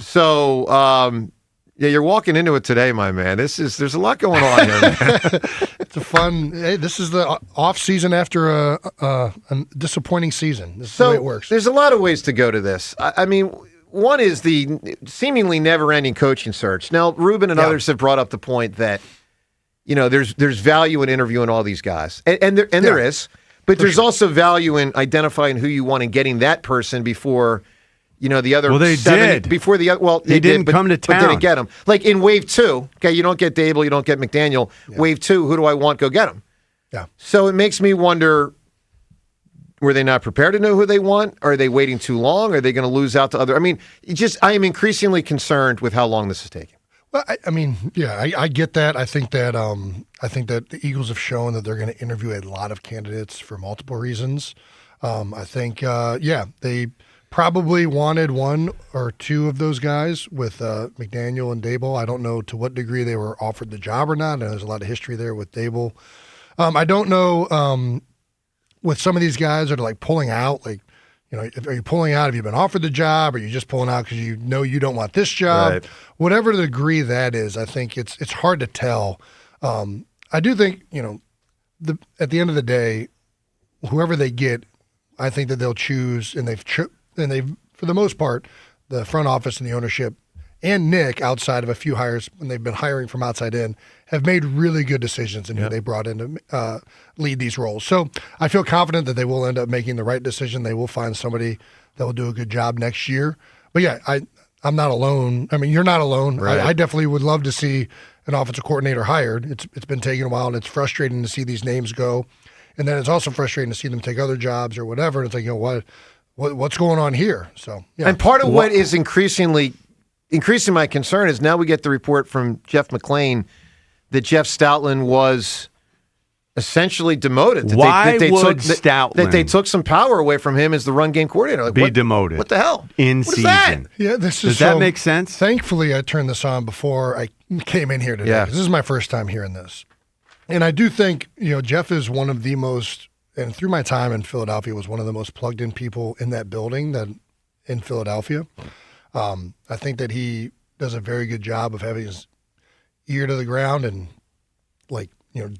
So, you're walking into it today, my man. There's a lot going on here, man. It's a fun. Hey, this is the off season after a disappointing season. This is the way it works. There's a lot of ways to go to this. I mean, one is the seemingly never-ending coaching search. Now, Ruben and others have brought up the point that there's value in interviewing all these guys, and there is, but there's also value in identifying who you want and getting that person before. The other. Well, they did before the. Well, they didn't come to town, but didn't get them. Like in wave 2, okay, you don't get Dable, you don't get McDaniel. Yeah. Wave 2, who do I want? Go get them. Yeah. So it makes me wonder: were they not prepared to know who they want? Are they waiting too long? Are they going to lose out to other? I mean, I am increasingly concerned with how long this is taking. Well, I get that. I think that the Eagles have shown that they're going to interview a lot of candidates for multiple reasons. I think, they probably wanted one or two of those guys with McDaniel and Dable. I don't know to what degree they were offered the job or not. I know there's a lot of history there with Dable. I don't know with some of these guys that are like pulling out, like, are you pulling out? Have you been offered the job? Or are you just pulling out because you know you don't want this job? Right. Whatever the degree that is, I think it's hard to tell. I do think, at the end of the day, whoever they get, I think that they'll choose, and they've for the most part, the front office and the ownership and Nick, outside of a few hires when they've been hiring from outside in, have made really good decisions in who they brought in to lead these roles. So I feel confident that they will end up making the right decision. They will find somebody that will do a good job next year. But yeah, I'm not alone. I mean, you're not alone. Right. I definitely would love to see an offensive coordinator hired. It's been taking a while, and it's frustrating to see these names go. And then it's also frustrating to see them take other jobs or whatever. And it's like, what's going on here? So yeah. And part of what is increasing my concern is now we get the report from Jeff McLane that Jeff Stoutland was essentially demoted. That they took some power away from him as the run game coordinator. Like, demoted. What the hell? In what season. Is that? Yeah, Does that make sense? Thankfully, I turned this on before I came in here today. Yeah. This is my first time hearing this. And I do think, Jeff is one of the most, and through my time in Philadelphia, was one of the most plugged in people in that building in Philadelphia. I think that he does a very good job of having his ear to the ground and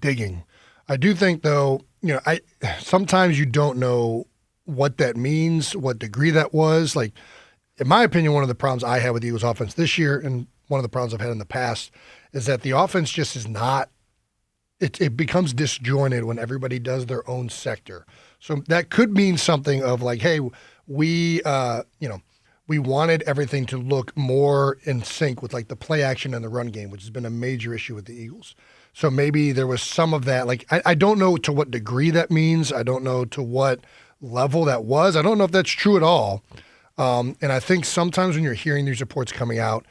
digging. I do think though, sometimes you don't know what that means, what degree that was. Like, in my opinion, one of the problems I had with the Eagles offense this year, and one of the problems I've had in the past, is that the offense just is not, it becomes disjointed when everybody does their own sector. So that could mean something of like, hey, we wanted everything to look more in sync with like the play action and the run game, which has been a major issue with the Eagles. So maybe there was some of that. Like, I don't know to what degree that means. I don't know to what level that was. I don't know if that's true at all. And I think sometimes when you're hearing these reports coming out,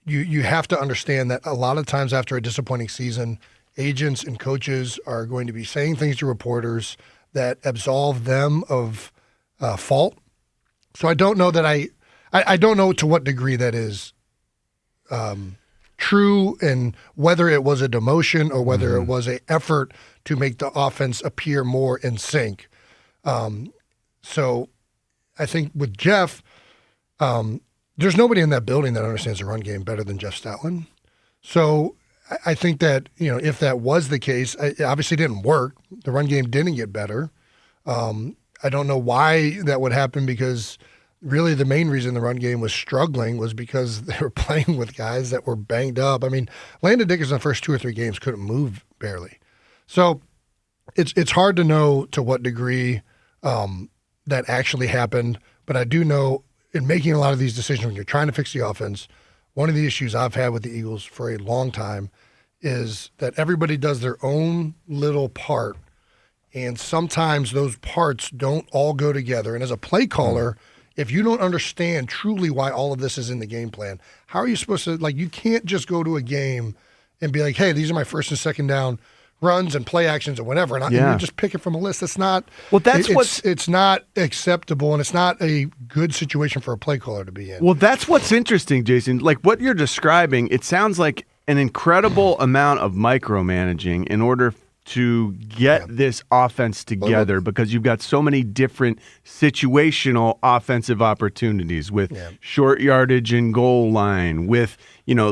you have to understand that a lot of times after a disappointing season, agents and coaches are going to be saying things to reporters that absolve them of fault. So I don't know that I don't know to what degree that is true, and whether it was a demotion or whether it was an effort to make the offense appear more in sync. So I think with Jeff, there's nobody in that building that understands the run game better than Jeff Stoutland. So I think that, if that was the case, it obviously didn't work. The run game didn't get better. I don't know why that would happen, because really the main reason the run game was struggling was because they were playing with guys that were banged up. I mean, Landon Dickerson the first 2 or 3 games couldn't move barely. So it's hard to know to what degree that actually happened. But I do know in making a lot of these decisions when you're trying to fix the offense, one of the issues I've had with the Eagles for a long time is that everybody does their own little part, and sometimes those parts don't all go together. And as a play caller, if you don't understand truly why all of this is in the game plan, how are you supposed to, you can't just go to a game and be like, hey, these are my first and second down runs and play actions and whatever, and you just pick it from a list. That's not. Well, it's not acceptable, and it's not a good situation for a play caller to be in. Well, that's what's interesting, Jason. Like what you're describing, it sounds like an incredible amount of micromanaging in order to get this offense together because you've got so many different situational offensive opportunities with short yardage and goal line, with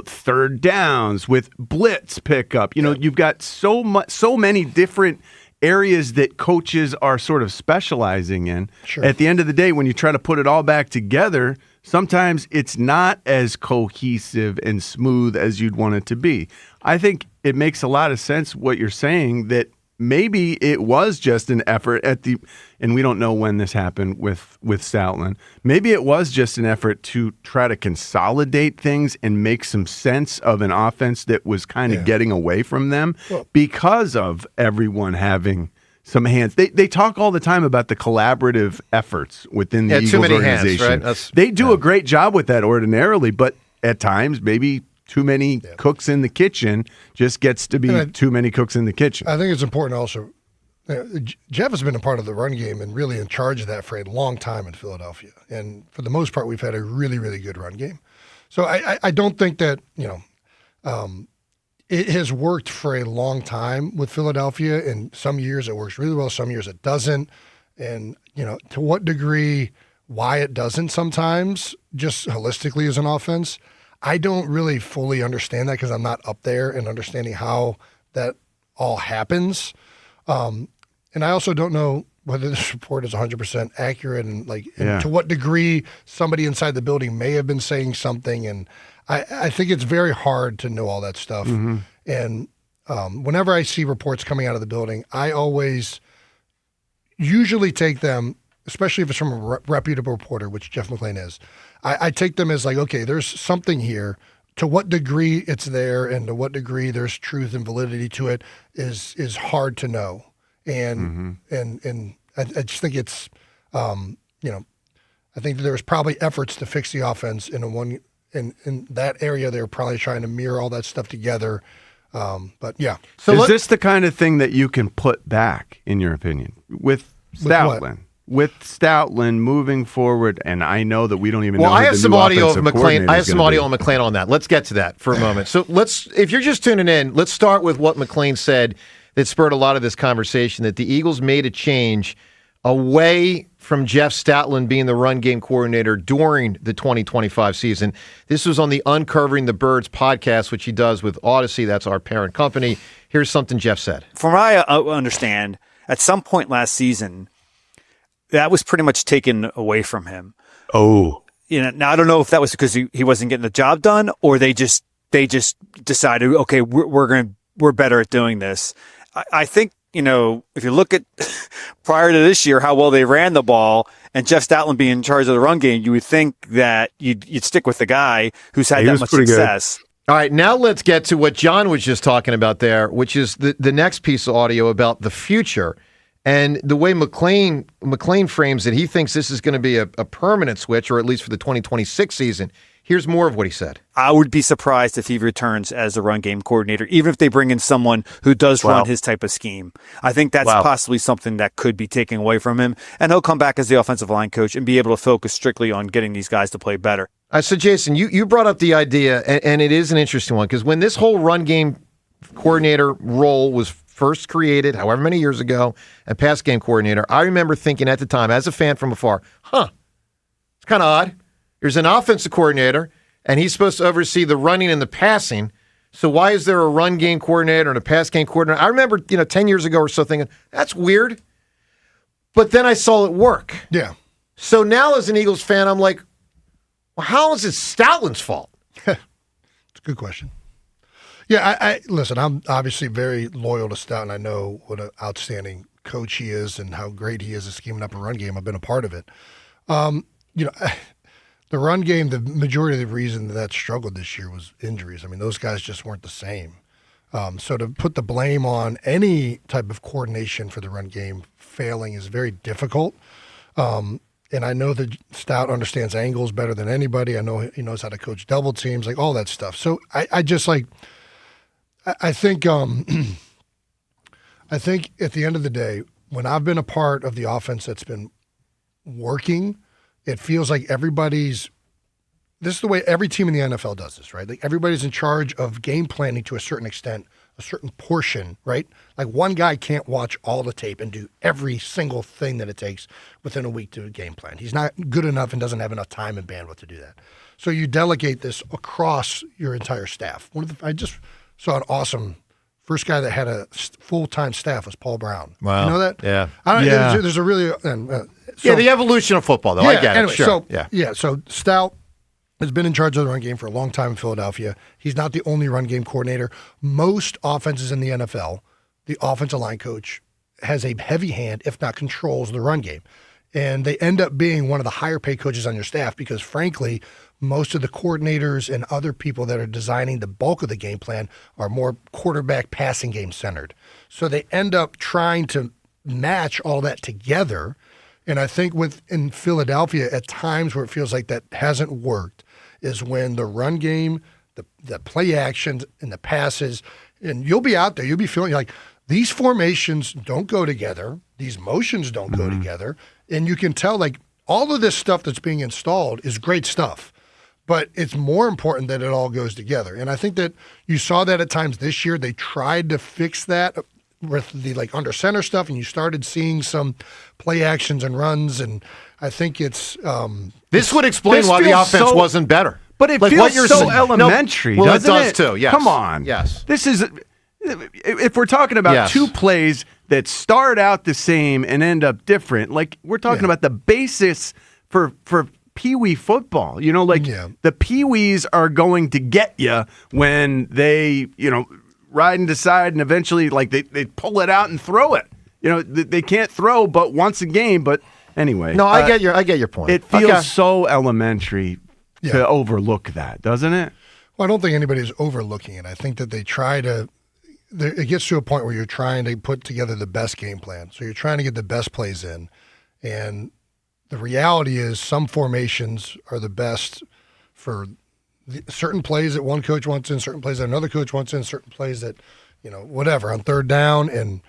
third downs, with blitz pickup. You've got so many different areas that coaches are sort of specializing in. Sure. At the end of the day, when you try to put it all back together, sometimes it's not as cohesive and smooth as you'd want it to be. I think it makes a lot of sense what you're saying, that maybe it was just an effort and we don't know when this happened with Stoutland. Maybe it was just an effort to try to consolidate things and make some sense of an offense that was kind of getting away from them because of everyone having some hands. They talk all the time about the collaborative efforts within the Eagles too many organization. Hands, right? They do a great job with that ordinarily, but at times maybe too many cooks in the kitchen just gets to be too many cooks in the kitchen. I think it's important also. Jeff has been a part of the run game and really in charge of that for a long time in Philadelphia. And for the most part, we've had a really, really good run game. So I don't think that, it has worked for a long time with Philadelphia. And some years it works really well, some years it doesn't. And, to what degree, why it doesn't sometimes, just holistically as an offense, I don't really fully understand that because I'm not up there and understanding how that all happens. And I also don't know whether this report is 100% accurate and to what degree somebody inside the building may have been saying something. And I think it's very hard to know all that stuff. Mm-hmm. And whenever I see reports coming out of the building, I always usually take them, especially if it's from a reputable reporter, which Jeff McLane is, I take them as okay, there's something here. To what degree it's there and to what degree there's truth and validity to it is hard to know. And and I just think it's, I think that there's probably efforts to fix the offense in that area. They're probably trying to mirror all that stuff together. But yeah. So is this the kind of thing that you can put back, in your opinion, with Stoutland? With Stoutland moving forward, and I know that we don't even know. Well, I have some audio of McLane. I have some audio on McLane on that. Let's get to that for a moment. So if you're just tuning in, let's start with what McLane said that spurred a lot of this conversation, that the Eagles made a change away from Jeff Stoutland being the run game coordinator during the 2025 season. This was on the Uncovering the Birds podcast, which he does with Odyssey. That's our parent company. Here's something Jeff said. From what I understand, at some point last season, that was pretty much taken away from him. Oh. Now I don't know if that was because he wasn't getting the job done, or they just decided, okay, we're better at doing this. I think, if you look at prior to this year, how well they ran the ball and Jeff Stoutland being in charge of the run game, you would think that you'd stick with the guy who's had that much success. Good. All right, now let's get to what John was just talking about there, which is the next piece of audio about the future. And the way McLane frames it, he thinks this is going to be a permanent switch, or at least for the 2026 season. Here's more of what he said. I would be surprised if he returns as the run game coordinator, even if they bring in someone who does run his type of scheme. I think that's possibly something that could be taken away from him, and he'll come back as the offensive line coach and be able to focus strictly on getting these guys to play better. So, Jason, you brought up the idea, and it is an interesting one, because when this whole run game coordinator role was first created, however many years ago, and pass game coordinator, I remember thinking at the time, as a fan from afar, it's kind of odd. There's an offensive coordinator, and he's supposed to oversee the running and the passing. So why is there a run game coordinator and a pass game coordinator? I remember, 10 years ago or so thinking, that's weird. But then I saw it work. Yeah. So now as an Eagles fan, I'm like, well, how is it Stoutland's fault? It's a good question. Yeah, I listen, I'm obviously very loyal to Stoutland. I know what an outstanding coach he is and how great he is at scheming up a run game. I've been a part of it. The run game, the majority of the reason that struggled this year was injuries. I mean, those guys just weren't the same. So to put the blame on any type of coordination for the run game failing is very difficult. And I know that Stout understands angles better than anybody. I know he knows how to coach double teams, like all that stuff. So I just I think I think at the end of the day, when I've been a part of the offense that's been working, it feels like this is the way every team in the NFL does this, right? Like everybody's in charge of game planning to a certain extent a certain portion, right? Like one guy can't watch all the tape and do every single thing that it takes within a week to a game plan. He's not good enough and doesn't have enough time and bandwidth to do that. So you delegate this across your entire staff. I just saw an awesome first guy that had a full-time staff was Paul Brown. Wow. You know that? Yeah. There's a really the evolution of football, though. I get anyway, it. Sure. So Stout has been in charge of the run game for a long time in Philadelphia. He's not the only run game coordinator. Most offenses in the NFL, the offensive line coach has a heavy hand, if not controls the run game. And they end up being one of the higher paid coaches on your staff because, frankly, most of the coordinators and other people that are designing the bulk of the game plan are more quarterback passing game centered. So they end up trying to match all that together. And I think in Philadelphia, at times where it feels like that hasn't worked is when the run game, the play actions, and the passes, and you'll be out there, you'll be feeling like these formations don't go together, these motions don't go together, and you can tell like all of this stuff that's being installed is great stuff, but it's more important that it all goes together. And I think that you saw that at times this year. They tried to fix that with the like under center stuff, and you started seeing some play actions and runs, and I think it's this would explain why the offense wasn't better. But it like feels what you're so saying. elementary, well, doesn't it? Does too. Yes. Come on. Yes. This is if we're talking about two plays that start out the same and end up different. Like we're talking about the basis for Pee-wee football. You know, like the Pee-wees are going to get you when they, ride and decide, and eventually, like they pull it out and throw it. They can't throw but once a game. But anyway, no, I get your point. It feels so elementary to overlook that, doesn't it? Well, I don't think anybody's overlooking it. I think that they try to. It gets to a point where you're trying to put together the best game plan. So you're trying to get the best plays in, and the reality is some formations are the best for certain plays that one coach wants in, certain plays that another coach wants in, certain plays that, whatever, on third down. And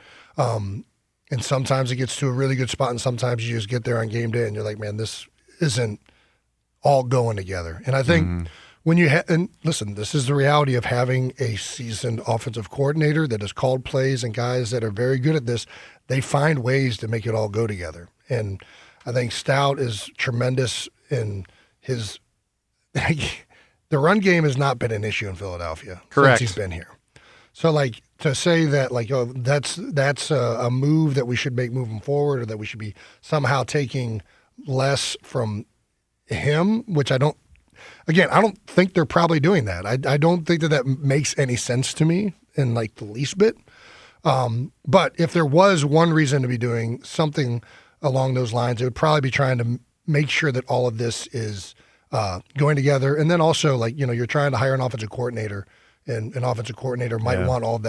sometimes it gets to a really good spot, and sometimes you just get there on game day and you're like, man, this isn't all going together. And I think when you and listen, this is the reality of having a seasoned offensive coordinator that has called plays and guys that are very good at this. They find ways to make it all go together. And I think Stout is tremendous in his the run game has not been an issue in Philadelphia since he's been here. So, like, to say that, like, oh, that's a move that we should make moving forward, or that we should be somehow taking less from him, which I don't think they're probably doing that. I don't think that makes any sense to me in, like, the least bit. But if there was one reason to be doing something along those lines, it would probably be trying to make sure that all of this is going together. And then also, like, you're trying to hire an offensive coordinator, and an offensive coordinator might want all of that